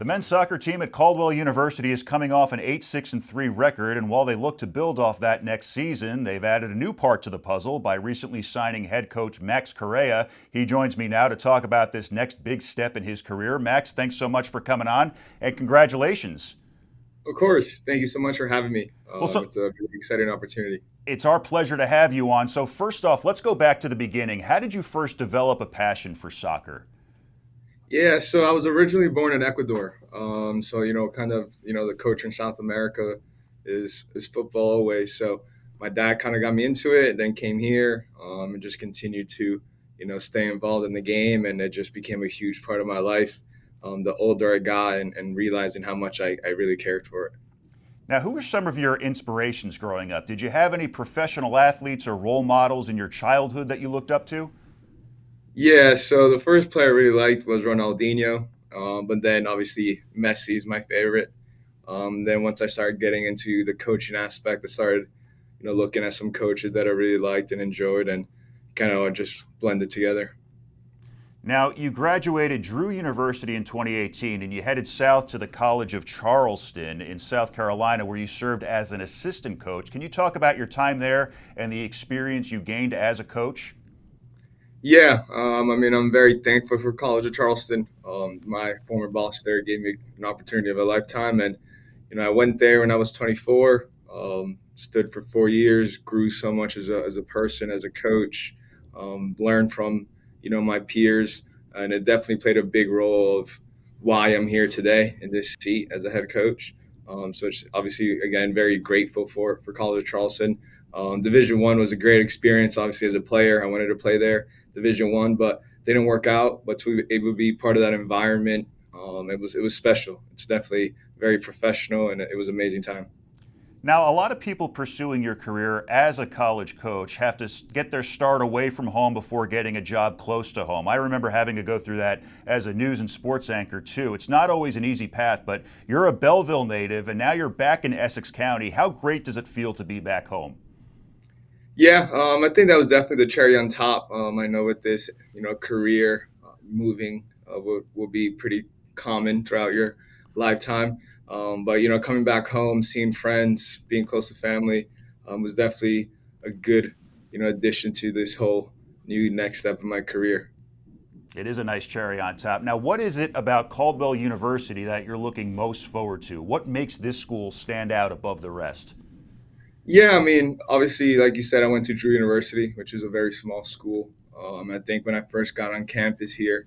The men's soccer team at Caldwell University is coming off an 8-6-3 record, and while they look to build off that next season, they've added a new part to the puzzle by recently signing head coach Max Correa. He joins me now to talk about this next big step in his career. Max, thanks so much for coming on, and congratulations. Of course. Thank you so much for having me. Well, so It's a really exciting opportunity. it's our pleasure to have you on. So first off, let's go back to the beginning. How did you first develop a passion for soccer? Yeah, so I was originally born in Ecuador. The culture in South America is football always. So my dad kind of got me into it, then came here and just continued to, stay involved in the game. And it just became a huge part of my life the older I got and realizing how much I really cared for it. Now, who were some of your inspirations growing up? Did you have any professional athletes or role models in your childhood that you looked up to? Yeah, so the first player I really liked was Ronaldinho, but then obviously Messi is my favorite. Then once I started getting into the coaching aspect, I started, looking at some coaches that I really liked and enjoyed, and kind of just blended together. Now, you graduated Drew University in 2018 and you headed south to the College of Charleston in South Carolina, where you served as an assistant coach. Can you talk about your time there and the experience you gained as a coach? Yeah, I'm very thankful for College of Charleston. My former boss there gave me an opportunity of a lifetime, and I went there when I was 24. Stood for 4 years, grew so much as a person, as a coach, learned from my peers, and it definitely played a big role of why I'm here today in this seat as a head coach. So it's obviously again very grateful for College of Charleston. Division 1 was a great experience. Obviously, as a player, I wanted to play there, Division 1, but didn't work out. But to be able to be part of that environment, it was special. It's definitely very professional, and it was an amazing time. Now, a lot of people pursuing your career as a college coach have to get their start away from home before getting a job close to home. I remember having to go through that as a news and sports anchor, too. It's not always an easy path, but you're a Belleville native, and now you're back in Essex County. How great does it feel to be back home? Yeah, I think that was definitely the cherry on top. I know with this, career moving will be pretty common throughout your lifetime. But coming back home, seeing friends, being close to family, was definitely a good, addition to this whole new next step in my career. It is a nice cherry on top. Now, what is it about Caldwell University that you're looking most forward to? What makes this school stand out above the rest? Yeah, obviously, like you said, I went to Drew University, which is a very small school. I think when I first got on campus here,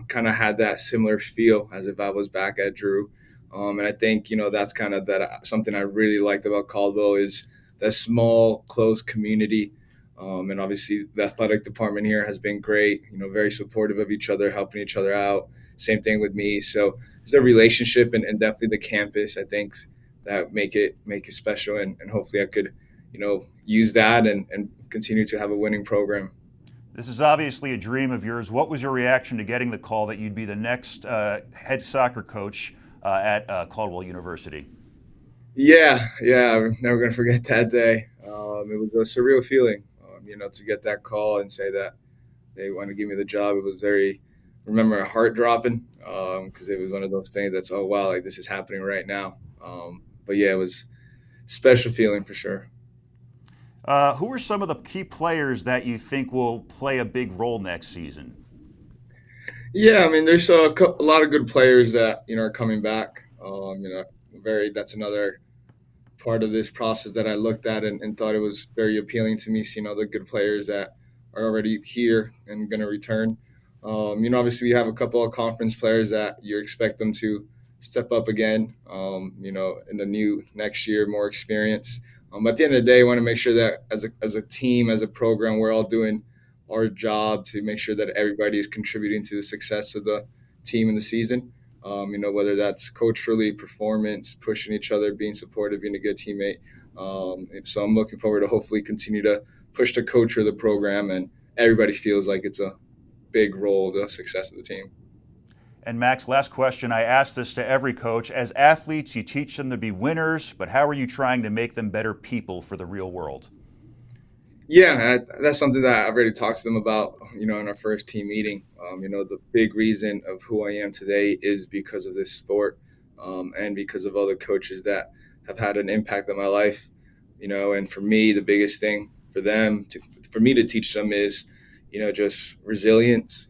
kind of had that similar feel as if I was back at Drew. And I think that's kind of that something I really liked about Caldwell is that small, close community. And obviously, the athletic department here has been great. Very supportive of each other, helping each other out. Same thing with me. So it's a relationship, and definitely the campus. I think that make it special, and hopefully I could, use that and continue to have a winning program. This is obviously a dream of yours. What was your reaction to getting the call that you'd be the next head soccer coach at Caldwell University? Yeah, I'm never gonna forget that day. It was a surreal feeling, to get that call and say that they want to give me the job. It was very, remember, my heart dropping because it was one of those things that's, oh wow, like this is happening right now. But yeah, it was a special feeling for sure. Who are some of the key players that you think will play a big role next season? Yeah, there's a lot of good players that are coming back. Very that's another part of this process that I looked at and thought it was very appealing to me, seeing all the good players that are already here and going to return. Obviously, we have a couple of conference players that you expect them to step up again, in the new next year, more experience. But at the end of the day, I want to make sure that as a team, as a program, we're all doing our job to make sure that everybody is contributing to the success of the team in the season. Whether that's culturally, performance, pushing each other, being supportive, being a good teammate. And so I'm looking forward to hopefully continue to push the culture of the program, and everybody feels like it's a big role of the success of the team. And Max, last question. I ask this to every coach. As athletes, you teach them to be winners, but how are you trying to make them better people for the real world? Yeah, that's something that I've already talked to them about, in our first team meeting. The big reason of who I am today is because of this sport, and because of other coaches that have had an impact on my life. And for me, the biggest thing for me to teach them is, just resilience.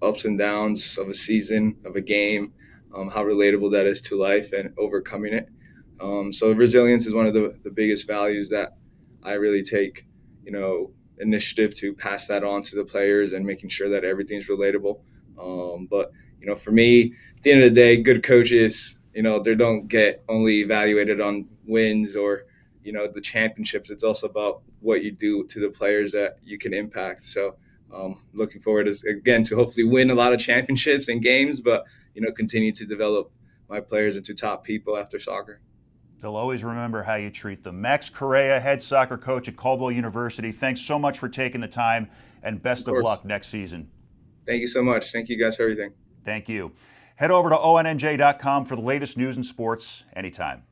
Ups and downs of a season, of a game, how relatable that is to life and overcoming it. So resilience is one of the biggest values that I really take initiative to pass that on to the players and making sure that everything's relatable. But for me, at the end of the day, good coaches, they don't get only evaluated on wins or the championships. It's also about what you do to the players that you can impact. So looking forward again to hopefully win a lot of championships and games, but continue to develop my players into top people after soccer. They'll always remember how you treat them. Max Correa, head soccer coach at Caldwell University, thanks so much for taking the time, and Of best of course. luck next season. Thank you so much. Thank you guys for everything. Thank you. Head over to ONNJ.com for the latest news and sports anytime.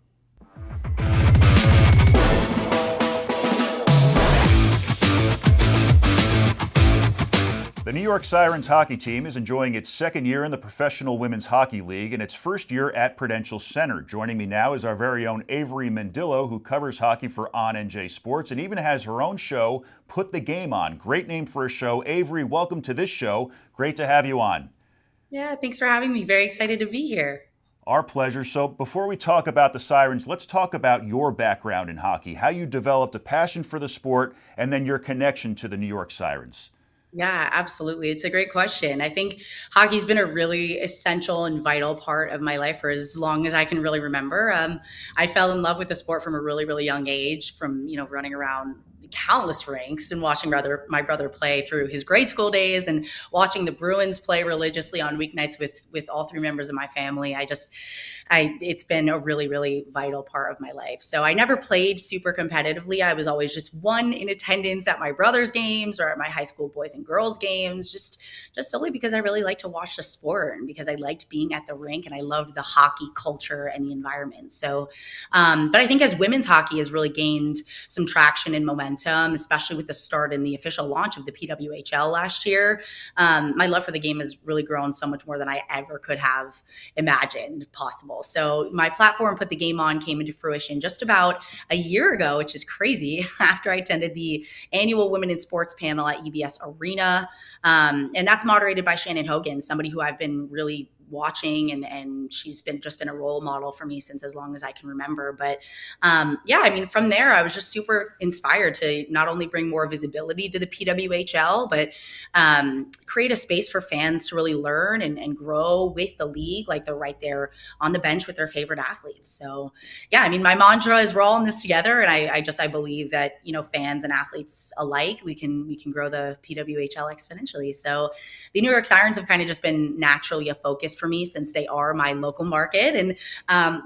The New York Sirens hockey team is enjoying its second year in the Professional Women's Hockey League and its first year at Prudential Center. Joining me now is our very own Avery Mendillo, who covers hockey for ONNJ Sports and even has her own show, Put the Game On. Great name for a show. Avery, welcome to this show. Great to have you on. Yeah, thanks for having me. Very excited to be here. Our pleasure. So before we talk about the Sirens, let's talk about your background in hockey, how you developed a passion for the sport, and then your connection to the New York Sirens. Yeah, absolutely. It's a great question. I think hockey's been a really essential and vital part of my life for as long as I can really remember. I fell in love with the sport from a really, really young age, from running around countless rinks and watching my brother play through his grade school days and watching the Bruins play religiously on weeknights with all three members of my family. It's been a really, really vital part of my life. So I never played super competitively. I was always just one in attendance at my brother's games or at my high school boys and girls games, just solely because I really like to watch the sport and because I liked being at the rink and I loved the hockey culture and the environment. So, but I think as women's hockey has really gained some traction and momentum, especially with the start and the official launch of the PWHL last year, my love for the game has really grown so much more than I ever could have imagined possible. So my platform, Put the Game On, came into fruition just about a year ago, which is crazy, after I attended the annual Women in Sports panel at EBS Arena. And that's moderated by Shannon Hogan, somebody who I've been really watching and she's been a role model for me since as long as I can remember. But from there I was just super inspired to not only bring more visibility to the PWHL, but create a space for fans to really learn and grow with the league, like they're right there on the bench with their favorite athletes. So my mantra is we're all in this together, and I believe that fans and athletes alike, we can grow the PWHL exponentially. So the New York Sirens have kind of just been naturally a focus for me since they are my local market. And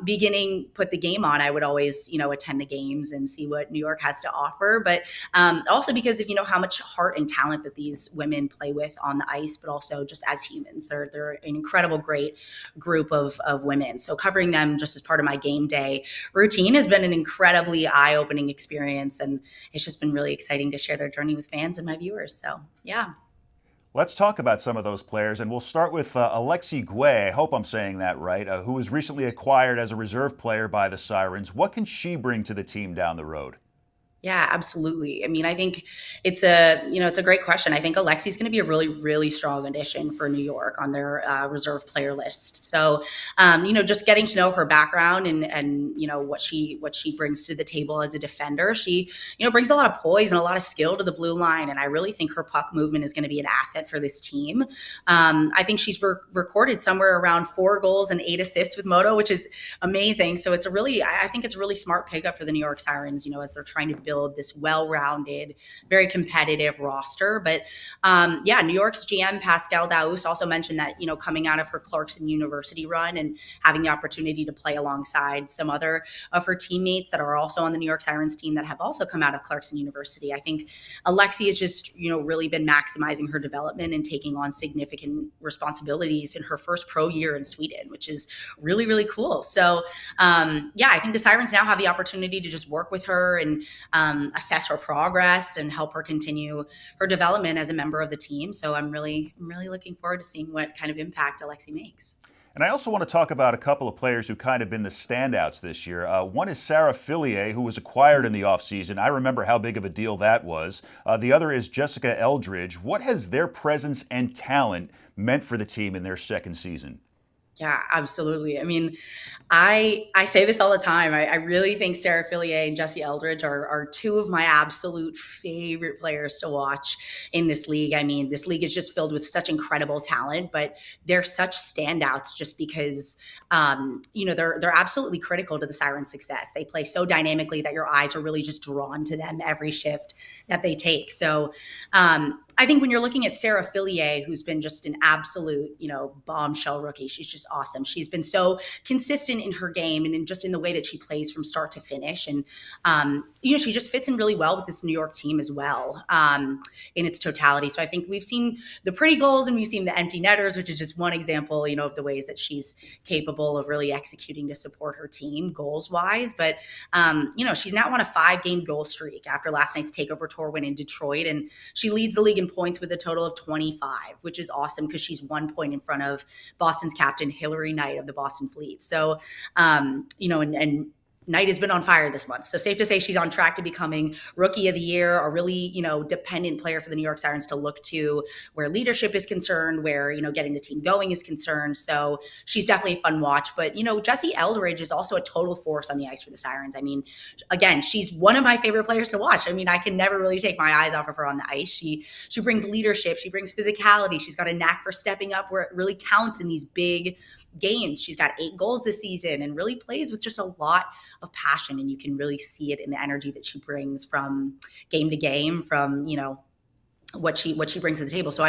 beginning Put the Game On, I would always attend the games and see what New York has to offer, but also because of how much heart and talent that these women play with on the ice, but also just as humans. They're an incredible, great group of women. So covering them just as part of my game day routine has been an incredibly eye-opening experience, and it's just been really exciting to share their journey with fans and my viewers. So yeah. Let's talk about some of those players, and we'll start with Alexi Guay, I hope I'm saying that right, who was recently acquired as a reserve player by the Sirens. What can she bring to the team down the road? Yeah, absolutely. I mean, I think it's a great question. I think Alexi's going to be a really, really strong addition for New York on their reserve player list. So, just getting to know her background and what she brings to the table as a defender. She, brings a lot of poise and a lot of skill to the blue line. And I really think her puck movement is going to be an asset for this team. I think she's recorded somewhere around 4 goals and 8 assists with Moto, which is amazing. So I think it's a really smart pickup for the New York Sirens, as they're trying to build this well-rounded, very competitive roster. But New York's GM Pascal Daoust also mentioned that, coming out of her Clarkson University run and having the opportunity to play alongside some other of her teammates that are also on the New York Sirens team that have also come out of Clarkson University. I think Alexi has just, really been maximizing her development and taking on significant responsibilities in her first pro year in Sweden, which is really, really cool. So, I think the Sirens now have the opportunity to just work with her and assess her progress and help her continue her development as a member of the team. So I'm really looking forward to seeing what kind of impact Alexi makes. And I also want to talk about a couple of players who kind of been the standouts this year. One is Sarah Fillier, who was acquired in the offseason. I remember how big of a deal that was. The other is Jessica Eldridge. What has their presence and talent meant for the team in their second season? Yeah, absolutely. I mean, I say this all the time. I really think Sarah Fillier and Jessie Eldridge are two of my absolute favorite players to watch in this league. I mean, this league is just filled with such incredible talent, but they're such standouts just because, they're absolutely critical to the Sirens' success. They play so dynamically that your eyes are really just drawn to them every shift that they take. So, I think when you're looking at Sarah Fillier, who's been just an absolute, bombshell rookie, she's just awesome. She's been so consistent in her game and just in the way that she plays from start to finish. And, she just fits in really well with this New York team as well in its totality. So I think we've seen the pretty goals and we've seen the empty netters, which is just one example, of the ways that she's capable of really executing to support her team goals wise. But, she's now on a 5-game goal streak after last night's takeover tour win in Detroit. And she leads the league in points with a total of 25, which is awesome because she's 1 point in front of Boston's captain, Hillary Knight of the Boston Fleet. So, and Knight has been on fire this month. So safe to say she's on track to becoming Rookie of the Year, a really, dependent player for the New York Sirens to look to where leadership is concerned, where, getting the team going is concerned. So she's definitely a fun watch. But, Jessie Eldridge is also a total force on the ice for the Sirens. I mean, again, she's one of my favorite players to watch. I mean, I can never really take my eyes off of her on the ice. She brings leadership. She brings physicality. She's got a knack for stepping up where it really counts in these big games. She's got 8 goals this season and really plays with just a lot of passion, and you can really see it in the energy that she brings from game to game, from what she brings to the table. So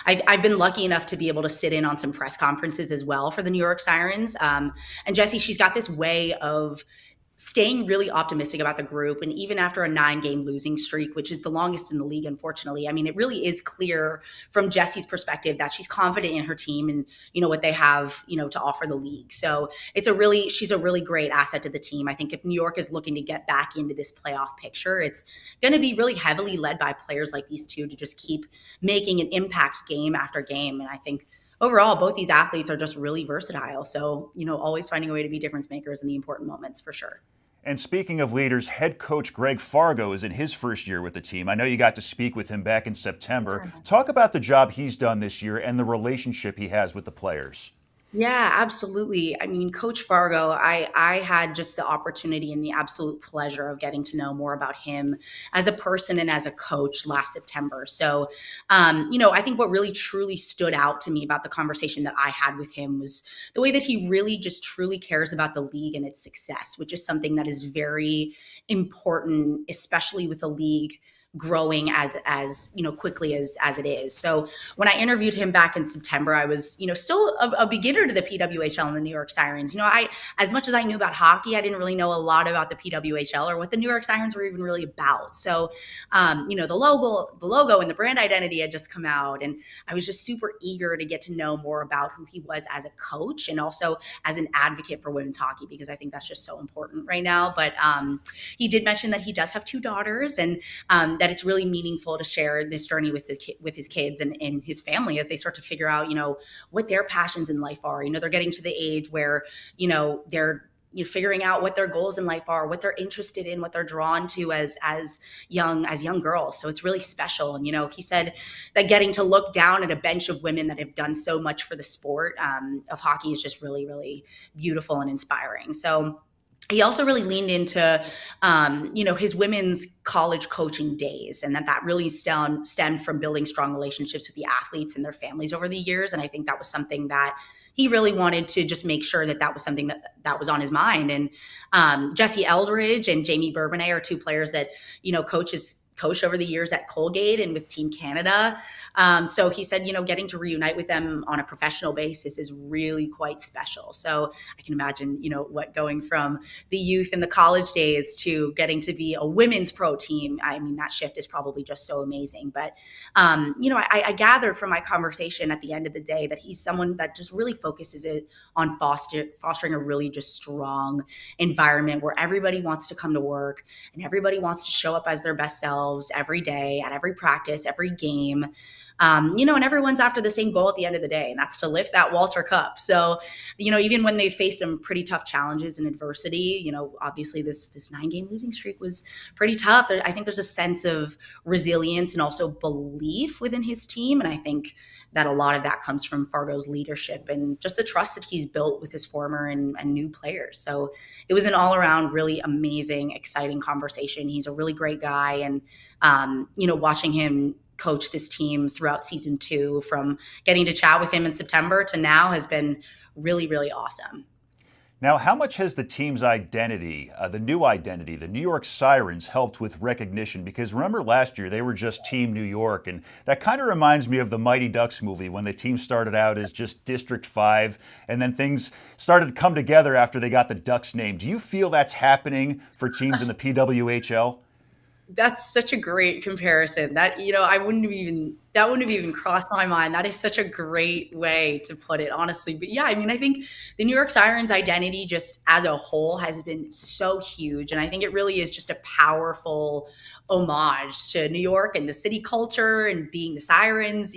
I've been lucky enough to be able to sit in on some press conferences as well for the New York Sirens. And Jessie, she's got this way of staying really optimistic about the group. And even after a 9-game losing streak, which is the longest in the league, unfortunately, I mean, it really is clear from Jessie's perspective that she's confident in her team and, what they have, to offer the league. So she's a really great asset to the team. I think if New York is looking to get back into this playoff picture, it's going to be really heavily led by players like these two to just keep making an impact game after game. And I think overall, both these athletes are just really versatile. So, always finding a way to be difference makers in the important moments for sure. And speaking of leaders, head coach Greg Fargo is in his first year with the team. I know you got to speak with him back in September. Talk about the job he's done this year and the relationship he has with the players. Yeah, absolutely. I mean, Coach Fargo, I had just the opportunity and the absolute pleasure of getting to know more about him as a person and as a coach last September. So, I think what really truly stood out to me about the conversation that I had with him was the way that he really just truly cares about the league and its success, which is something that is very important, especially with a league growing as quickly as it is. So when I interviewed him back in September, I was, still a beginner to the PWHL and the New York Sirens. As much as I knew about hockey, I didn't really know a lot about the PWHL or what the New York Sirens were even really about. So, the logo and the brand identity had just come out, and I was just super eager to get to know more about who he was as a coach and also as an advocate for women's hockey, because I think that's just so important right now. But he did mention that he does have 2 daughters, and that it's really meaningful to share this journey with his kids and his family as they start to figure out, what their passions in life are. They're getting to the age where, they're figuring out what their goals in life are, what they're interested in, what they're drawn to as young girls. So it's really special. And, he said that getting to look down at a bench of women that have done so much for the sport of hockey is just really, really beautiful and inspiring. So he also really leaned into, his women's college coaching days, and that really stemmed from building strong relationships with the athletes and their families over the years. And I think that was something that he really wanted to just make sure that was something that was on his mind. And Jessie Eldridge and Jamie Bourbonnais are 2 players that, Coach coached over the years at Colgate and with Team Canada. So he said, getting to reunite with them on a professional basis is really quite special. So I can imagine, what going from the youth and the college days to getting to be a women's pro team. I mean, that shift is probably just so amazing. But, I gathered from my conversation at the end of the day that he's someone that just really focuses it on fostering a really just strong environment where everybody wants to come to work and everybody wants to show up as their best selves every day, at every practice, every game. And everyone's after the same goal at the end of the day, and that's to lift that Walter Cup. So, even when they faced some pretty tough challenges and adversity, obviously this 9-game losing streak was pretty tough. I think there's a sense of resilience and also belief within his team. And I think that a lot of that comes from Fargo's leadership and just the trust that he's built with his former and new players. So it was an all around really amazing, exciting conversation. He's a really great guy. And, watching him coach this team throughout season 2, from getting to chat with him in September to now, has been really, really awesome. Now, how much has the team's identity, the new identity, the New York Sirens, helped with recognition? Because remember last year, they were just Team New York, and that kind of reminds me of the Mighty Ducks movie when the team started out as just District 5, and then things started to come together after they got the Ducks name. Do you feel that's happening for teams in the PWHL? That's such a great comparison. That, that wouldn't have even crossed my mind. That is such a great way to put it, honestly. But yeah, I think the New York Sirens identity just as a whole has been so huge. And I think it really is just a powerful homage to New York and the city culture and being the Sirens,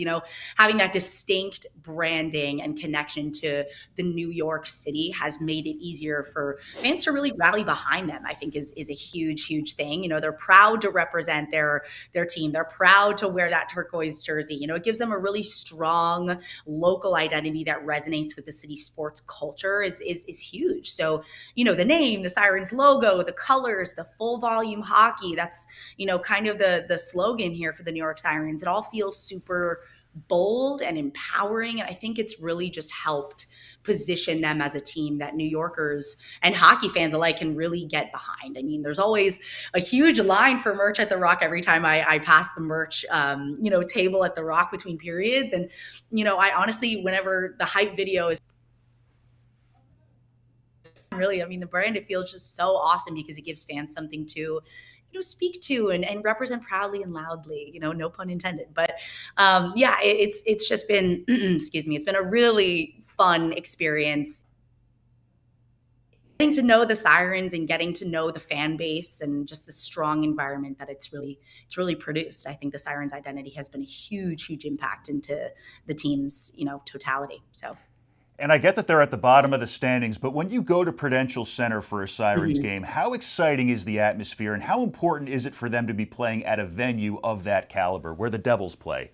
having that distinct branding and connection to the New York City has made it easier for fans to really rally behind them, I think is a huge, huge thing. They're proud to represent their team. They're proud to wear that turquoise jersey. It gives them a really strong local identity that resonates with the city sports culture is huge. So, the name, the Sirens logo, the colors, the full volume hockey, that's, kind of the slogan here for the New York Sirens. It all feels super bold and empowering. And I think it's really just helped position them as a team that New Yorkers and hockey fans alike can really get behind. I mean, there's always a huge line for merch at the Rock every time I pass the merch, table at the Rock between periods. And, I honestly, whenever the hype video is really, the brand, it feels just so awesome because it gives fans something to speak to and represent proudly and loudly, no pun intended. But it's just been, excuse me, it's been a really fun experience getting to know the Sirens and getting to know the fan base and just the strong environment that it's really produced. I think the Sirens identity has been a huge, huge impact into the team's, totality. So. And I get that they're at the bottom of the standings, but when you go to Prudential Center for a Sirens game, how exciting is the atmosphere and how important is it for them to be playing at a venue of that caliber where the Devils play?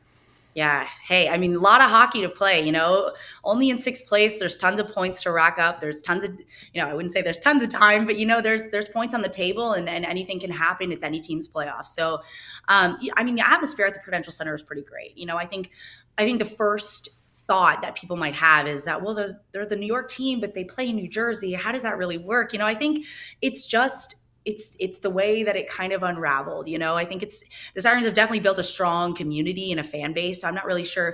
Yeah. Hey, a lot of hockey to play, only in 6th place. There's tons of points to rack up. There's tons of, I wouldn't say there's tons of time, but, there's points on the table and anything can happen. It's any team's playoff. So, the atmosphere at the Prudential Center is pretty great. I think the first thought that people might have is that, well, they're the New York team, but they play in New Jersey. How does that really work? I think it's just, it's the way that it kind of unraveled. I think the Sirens have definitely built a strong community and a fan base. So I'm not really sure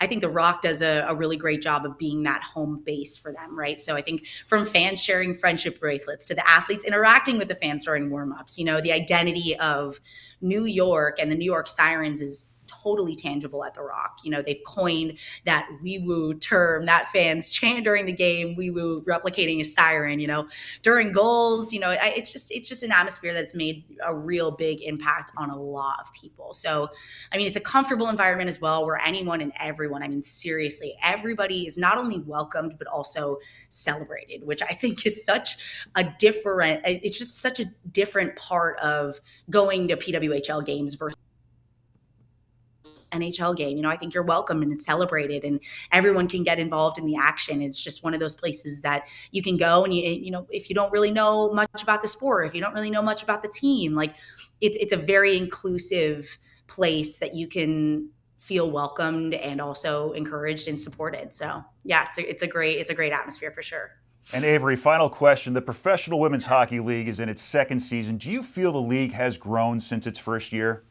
I think the Rock does a really great job of being that home base for them. Right. So I think from fans sharing friendship bracelets to the athletes interacting with the fans during warmups, the identity of New York and the New York Sirens is totally tangible at the Rock. They've coined that wee woo term that fans chant during the game, wee woo replicating a siren, during goals, it's just an atmosphere that's made a real big impact on a lot of people. So, it's a comfortable environment as well where anyone and everyone, seriously, everybody is not only welcomed, but also celebrated, which I think is it's just such a different part of going to PWHL games versus NHL game. I think you're welcome and it's celebrated and everyone can get involved in the action. It's just one of those places that you can go and if you don't really know much about the sport, if you don't really know much about the team, it's a very inclusive place that you can feel welcomed and also encouraged and supported. So yeah, it's a great atmosphere for sure. And Avery, final question. The Professional Women's Hockey League is in its second season. Do you feel the league has grown since its first year?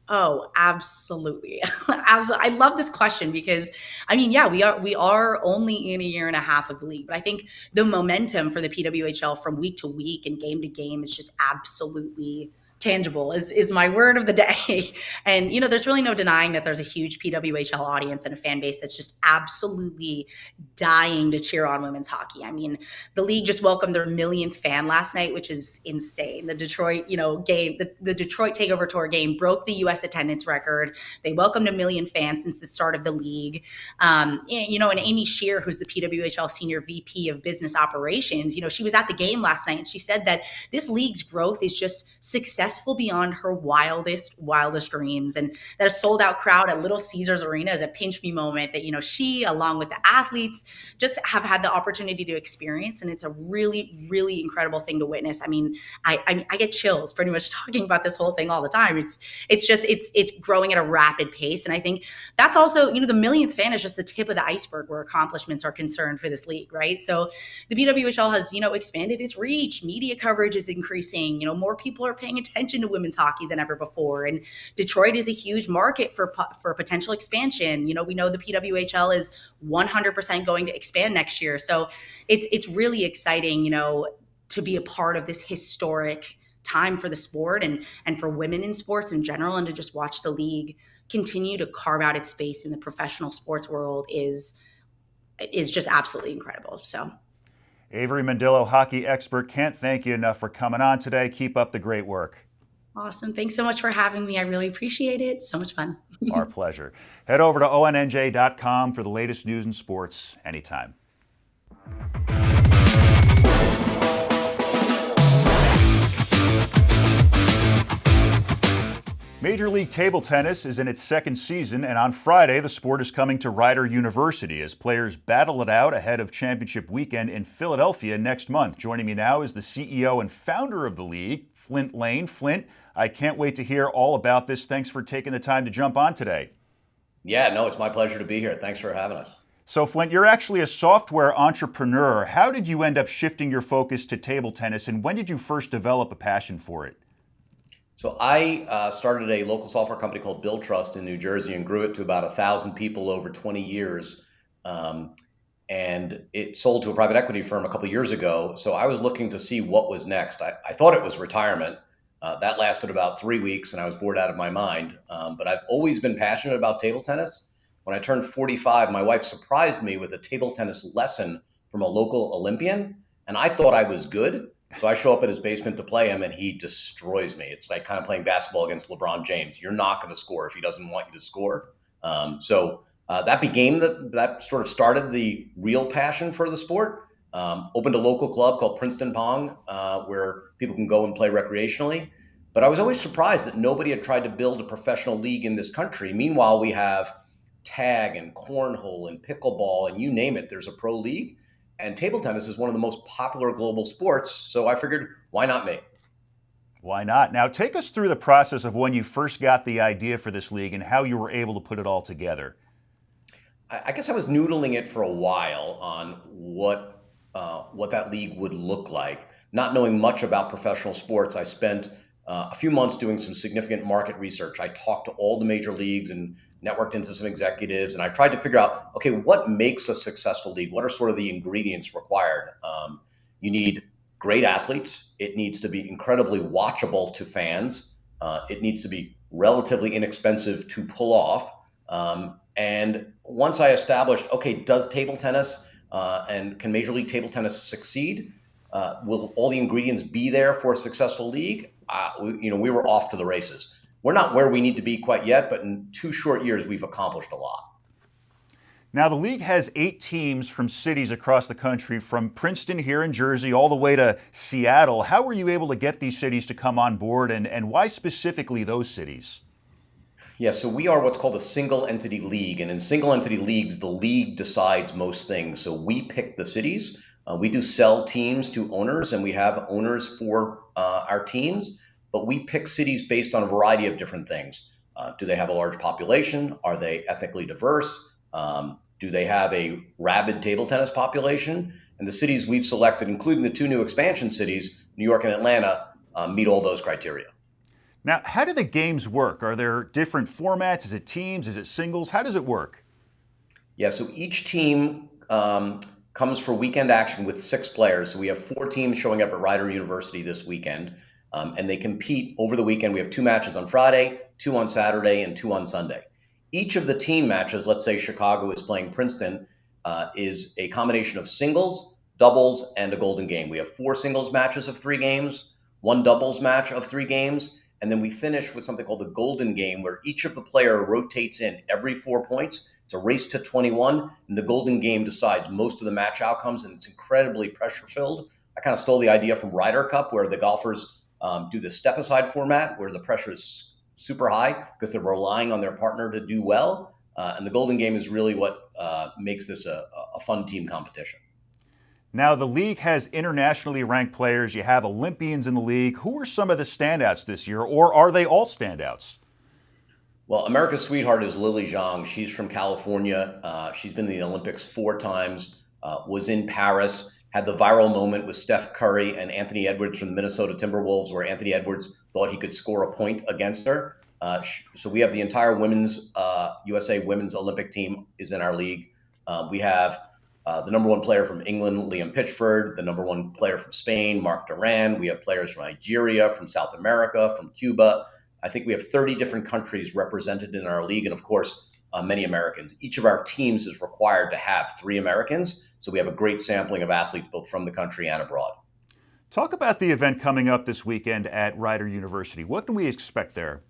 Oh, absolutely. Absolutely. I love this question because I mean, yeah, we are only in a year and a half of the league, but I think the momentum for the PWHL from week to week and game to game is just absolutely tangible is my word of the day. And there's really no denying that there's a huge PWHL audience and a fan base that's just absolutely dying to cheer on women's hockey. I mean, the league just welcomed their millionth fan last night, which is insane. The Detroit, game, the Detroit Takeover Tour game broke the U.S. attendance record. They welcomed 1 million fans since the start of the league. And Amy Shear, who's the PWHL Senior VP of Business Operations, she was at the game last night and she said that this league's growth is just successful beyond her wildest dreams, and that a sold out crowd at Little Caesars Arena is a pinch me moment that she, along with the athletes, just have had the opportunity to experience, and it's a really, really incredible thing to witness. I mean, I get chills pretty much talking about this whole thing all the time. It's growing at a rapid pace, and I think that's also the millionth fan is just the tip of the iceberg where accomplishments are concerned for this league, right? So the PWHL has expanded its reach, media coverage is increasing, more people are paying attention to women's hockey than ever before, and Detroit is a huge market for potential expansion. We know the PWHL is 100% going to expand next year. So it's really exciting, to be a part of this historic time for the sport and for women in sports in general, and to just watch the league continue to carve out its space in the professional sports world is just absolutely incredible. So Avery Mendillo, hockey expert, can't thank you enough for coming on today. Keep up the great work. Awesome. Thanks so much for having me. I really appreciate it. So much fun. Our pleasure. Head over to ONNJ.com for the latest news and sports anytime. Major League Table Tennis is in its second season, and on Friday, the sport is coming to Rider University as players battle it out ahead of championship weekend in Philadelphia next month. Joining me now is the CEO and founder of the league, Flint Lane. Flint, I can't wait to hear all about this. Thanks for taking the time to jump on today. Yeah, no, it's my pleasure to be here. Thanks for having us. So, Flint, you're actually a software entrepreneur. How did you end up shifting your focus to table tennis, and when did you first develop a passion for it? So I started a local software company called Bill Trust in New Jersey and grew it to about 1,000 people over 20 years. And it sold to a private equity firm a couple of years ago. So I was looking to see what was next. I thought it was retirement. That lasted about 3 weeks and I was bored out of my mind. But I've always been passionate about table tennis. When I turned 45, my wife surprised me with a table tennis lesson from a local Olympian. And I thought I was good. So I show up at his basement to play him and he destroys me. It's like kind of playing basketball against LeBron James. You're not going to score if he doesn't want you to score. That sort of started the real passion for the sport. Opened a local club called Princeton Pong where people can go and play recreationally. But I was always surprised that nobody had tried to build a professional league in this country. Meanwhile, we have tag and cornhole and pickleball and you name it, there's a pro league. And table tennis is one of the most popular global sports, so I figured, why not me? Why not? Now, take us through the process of when you first got the idea for this league and how you were able to put it all together. I guess I was noodling it for a while on what that league would look like. Not knowing much about professional sports, I spent a few months doing some significant market research. I talked to all the major leagues and networked into some executives, and I tried to figure out, okay, what makes a successful league? What are sort of the ingredients required? You need great athletes. It needs to be incredibly watchable to fans. It needs to be relatively inexpensive to pull off. And once I established, okay, does table tennis and can Major League Table Tennis succeed? Will all the ingredients be there for a successful league? We were off to the races. We're not where we need to be quite yet, but in 2 short years, we've accomplished a lot. Now, the league has 8 teams from cities across the country, from Princeton here in Jersey all the way to Seattle. How were you able to get these cities to come on board, and why specifically those cities? Yeah, so we are what's called a single entity league. And in single entity leagues, the league decides most things. So we pick the cities. We do sell teams to owners, and we have owners for our teams. But we pick cities based on a variety of different things. Do they have a large population? Are they ethnically diverse? Do they have a rabid table tennis population? And the cities we've selected, including the two new expansion cities, New York and Atlanta, meet all those criteria. Now, how do the games work? Are there different formats? Is it teams? Is it singles? How does it work? Yeah, so each team comes for weekend action with 6 players. So we have 4 teams showing up at Rider University this weekend, and they compete over the weekend. We have 2 matches on Friday, 2 on Saturday, and 2 on Sunday. Each of the team matches, let's say Chicago is playing Princeton, is a combination of singles, doubles, and a golden game. We have 4 singles matches of 3 games, 1 doubles match of 3 games, and then we finish with something called the golden game, where each of the player rotates in every 4 points. It's a race to 21, and the golden game decides most of the match outcomes, and it's incredibly pressure-filled. I kind of stole the idea from Ryder Cup, where the golfers do the step-aside format, where the pressure is super high because they're relying on their partner to do well. And the golden game is really what makes this a fun team competition. Now, the league has internationally ranked players. You have Olympians in the league. Who are some of the standouts this year, or are they all standouts? Well, America's sweetheart is Lily Zhang. She's from California. She's been in the Olympics 4 times, was in Paris, had the viral moment with Steph Curry and Anthony Edwards from the Minnesota Timberwolves, where Anthony Edwards thought he could score a point against her. So we have the entire USA women's Olympic team is in our league. We have the number 1 player from England, Liam Pitchford, the number 1 player from Spain, Mark Duran. We have players from Nigeria, from South America, from Cuba. I think we have 30 different countries represented in our league, and of course, many Americans. Each of our teams is required to have 3 Americans, so we have a great sampling of athletes both from the country and abroad. Talk about the event coming up this weekend at Rider University. What can we expect there?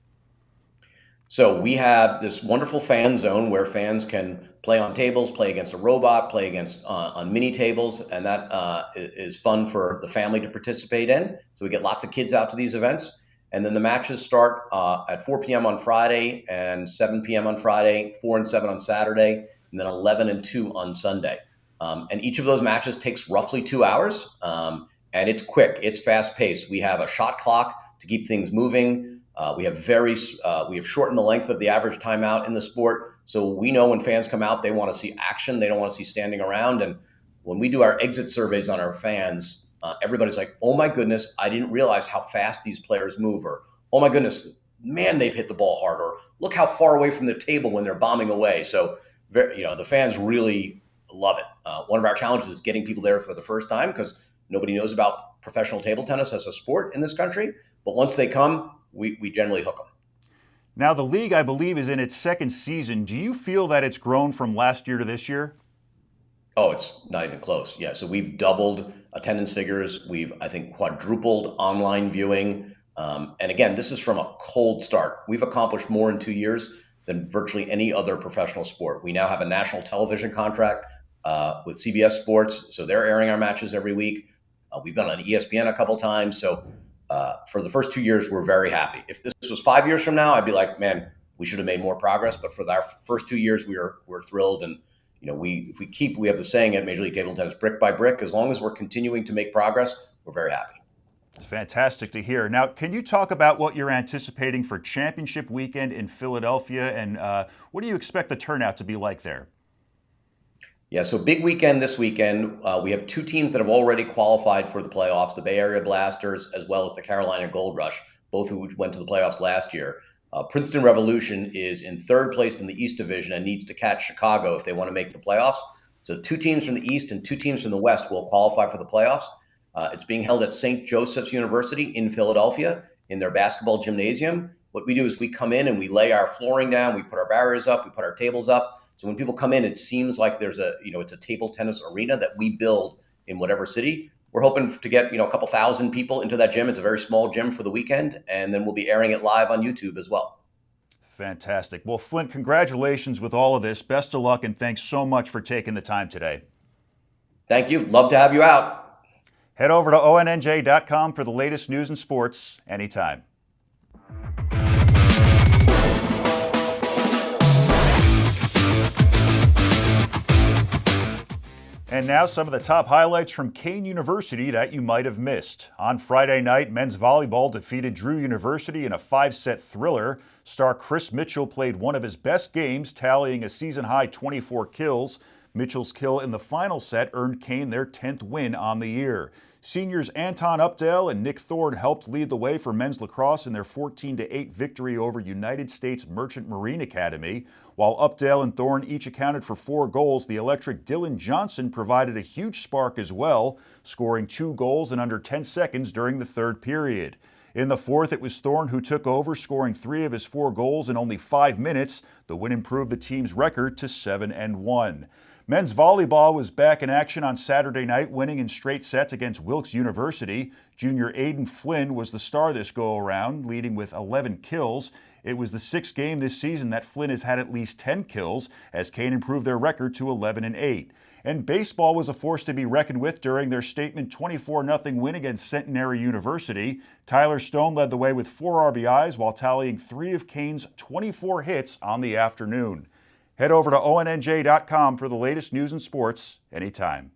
So we have this wonderful fan zone where fans can play on tables, play against a robot, play against on mini tables, and that is fun for the family to participate in. So we get lots of kids out to these events. And then the matches start at 4 p.m. on Friday and 7 p.m. on Friday, 4 and 7 on Saturday, and then 11 and 2 on Sunday. And each of those matches takes roughly 2 hours, and it's quick, it's fast paced. We have a shot clock to keep things moving. We have shortened the length of the average timeout in the sport. So we know when fans come out, they want to see action. They don't want to see standing around. And when we do our exit surveys on our fans, everybody's like, oh my goodness, I didn't realize how fast these players move. Or, oh my goodness, man, they've hit the ball hard. Or look how far away from the table when they're bombing away. So, the fans really love it. One of our challenges is getting people there for the first time because nobody knows about professional table tennis as a sport in this country. But once they come, we generally hook them. Now, the league, I believe, is in its 2nd season. Do you feel that it's grown from last year to this year? Oh, it's not even close. Yeah, so we've doubled attendance figures. We've, I think, quadrupled online viewing. And again, this is from a cold start. We've accomplished more in 2 years than virtually any other professional sport. We now have a national television contract with CBS Sports, so they're airing our matches every week. We've been on ESPN a couple times. So for the first 2 years, we're very happy. If this was 5 years from now, I'd be like, man, we should have made more progress. But for our first 2 years, we're thrilled. And we have the saying at Major League Table Tennis, brick by brick. As long as we're continuing to make progress, we're very happy. It's fantastic to hear. Now, can you talk about what you're anticipating for championship weekend in Philadelphia, and what do you expect the turnout to be like there? Yeah, so big weekend this weekend. We have 2 teams that have already qualified for the playoffs, the Bay Area Blasters as well as the Carolina Gold Rush, both who went to the playoffs last year. Princeton Revolution is in 3rd place in the East Division and needs to catch Chicago if they want to make the playoffs. So 2 teams from the East and 2 teams from the West will qualify for the playoffs. It's being held at St. Joseph's University in Philadelphia in their basketball gymnasium. What we do is we come in and we lay our flooring down, we put our barriers up, we put our tables up. So when people come in, it seems like there's it's a table tennis arena that we build in whatever city. We're hoping to get, a couple thousand people into that gym. It's a very small gym for the weekend, and then we'll be airing it live on YouTube as well. Fantastic. Well, Flint, congratulations with all of this. Best of luck, and thanks so much for taking the time today. Thank you. Love to have you out. Head over to ONNJ.com for the latest news and sports anytime. And now some of the top highlights from Kean University that you might have missed. On Friday night, men's volleyball defeated Drew University in a 5-set thriller. Star Chris Mitchell played one of his best games, tallying a season-high 24 kills. Mitchell's kill in the final set earned Kean their 10th win on the year. Seniors Anton Updale and Nick Thorne helped lead the way for men's lacrosse in their 14-8 victory over United States Merchant Marine Academy. While Updale and Thorne each accounted for 4 goals, the electric Dylan Johnson provided a huge spark as well, scoring 2 goals in under 10 seconds during the third period. In the fourth, it was Thorne who took over, scoring 3 of his 4 goals in only 5 minutes. The win improved the team's record to 7-1. Men's volleyball was back in action on Saturday night, winning in straight sets against Wilkes University. Junior Aiden Flynn was the star this go-around, leading with 11 kills. It was the 6th game this season that Flynn has had at least 10 kills, as Kean improved their record to 11-8. And baseball was a force to be reckoned with during their statement 24-0 win against Centenary University. Tyler Stone led the way with 4 RBIs while tallying 3 of Kean's 24 hits on the afternoon. Head over to ONNJ.com for the latest news and sports anytime.